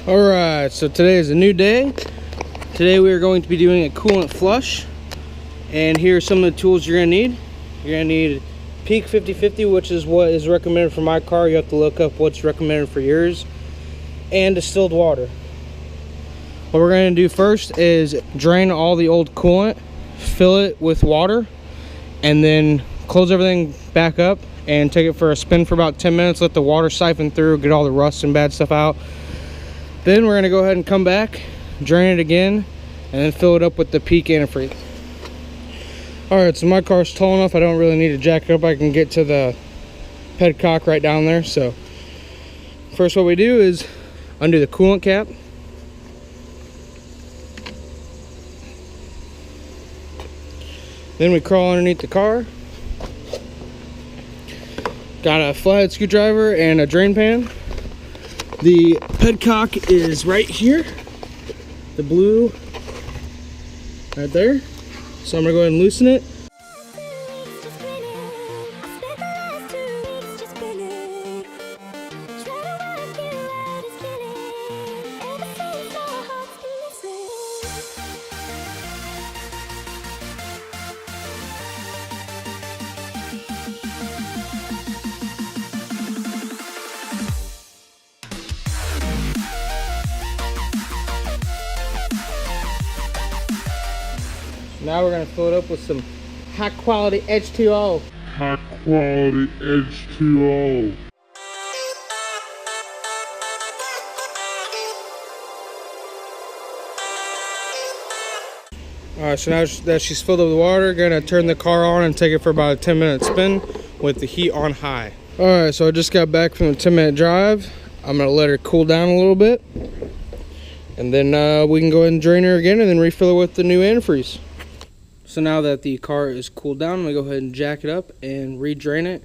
Alright, so today is a new day. Today we are going to be doing a coolant flush. And here are some of the tools you're going to need. You're going to need Peak 50/50, which is what is recommended for my car. You have to look up what's recommended for yours. And distilled water. What we're going to do first is drain all the old coolant, fill it with water, and then close everything back up and take it for a spin for about 10 minutes. Let the water siphon through, get all the rust and bad stuff out. Then we're going to go ahead and come back, drain it again, and then fill it up with the Peak antifreeze. Alright, so my car's tall enough, I don't really need to jack it up. I can get to the petcock right down there. So first what we do is undo the coolant cap. Then we crawl underneath the car. Got a flathead screwdriver and a drain pan. The petcock is right here, the blue right there. So I'm gonna go ahead and loosen it. Now we're going to fill it up with some high quality H2O. High quality H2O. Alright, so now that she's filled up with water, going to turn the car on and take it for about a 10-minute spin with the heat on high. Alright, so I just got back from the 10-minute drive. I'm going to let her cool down a little bit. And then we can go ahead and drain her again and then refill her with the new antifreeze. So now that the car is cooled down, I'm going to go ahead and jack it up and re-drain it.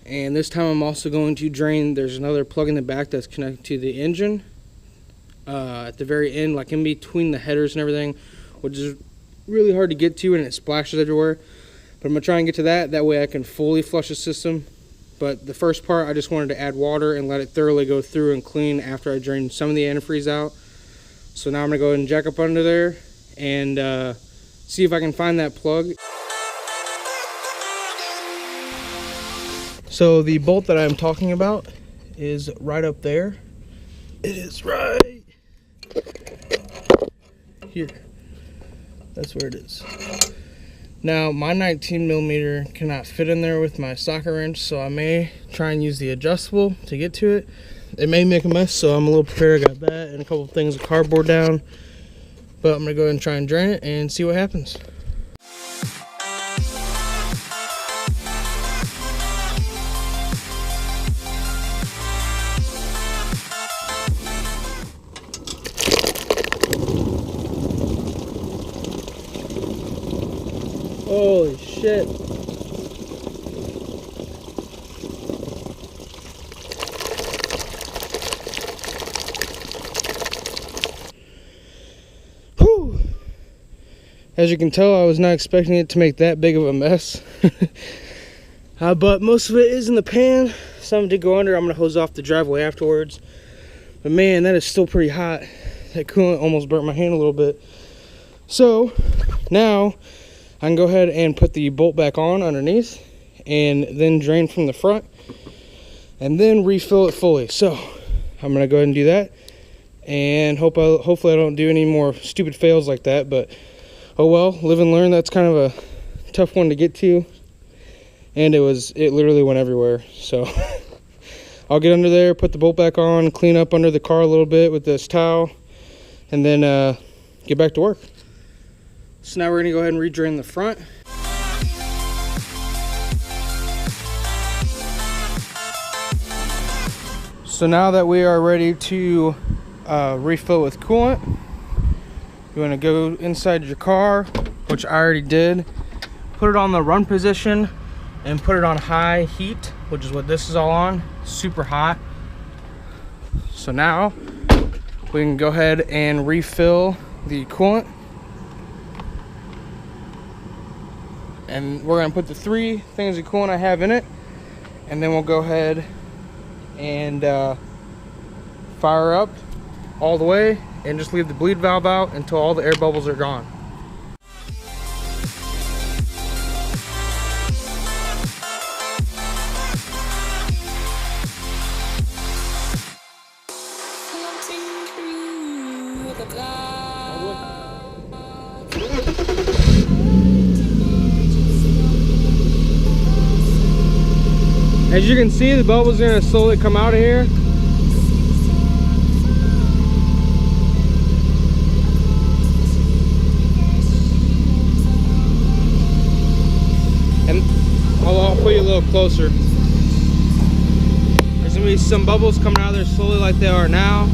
And this time I'm also going to drain, there's another plug in the back that's connected to the engine. At the very end, like in between the headers and everything, which is really hard to get to and it splashes everywhere. But I'm going to try and get to that, that way I can fully flush the system. But the first part, I just wanted to add water and let it thoroughly go through and clean after I drained some of the antifreeze out. So now I'm going to go ahead and jack up under there and see if I can find that plug. So the bolt that I'm talking about is right up there. It is right here. That's where it is. Now my 19mm cannot fit in there with my socket wrench, so I may try and use the adjustable to get to it. It may make a mess, so I'm a little prepared. I got that and a couple of things of cardboard down. But I'm going to go ahead and try and drain it and see what happens. Holy shit. As you can tell, I was not expecting it to make that big of a mess. But most of it is in the pan. Some did go under. I'm going to hose off the driveway afterwards. But man, that is still pretty hot. That coolant almost burnt my hand a little bit. So now I can go ahead and put the bolt back on underneath and then drain from the front and then refill it fully. So I'm going to go ahead and do that. And hopefully I don't do any more stupid fails like that. But oh well, live and learn. That's kind of a tough one to get to, and it literally went everywhere. So I'll get under there, put the bolt back on, clean up under the car a little bit with this towel, and then get back to work. So now we're gonna go ahead and re-drain the front. So now that we are ready to refill with coolant, you want to go inside your car, which I already did, put it on the run position and put it on high heat, which is what this is all on, super hot. So now we can go ahead and refill the coolant. And we're going to put the 3 things of coolant I have in it, and then we'll go ahead and fire up all the way and just leave the bleed valve out until all the air bubbles are gone. As you can see, the bubbles are going to slowly come out of here. And I'll put you a little closer. There's going to be some bubbles coming out of there slowly like they are now.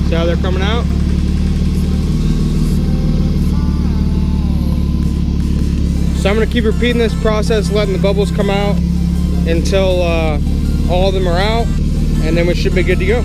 See how they're coming out? So I'm going to keep repeating this process, letting the bubbles come out until all of them are out, and then we should be good to go.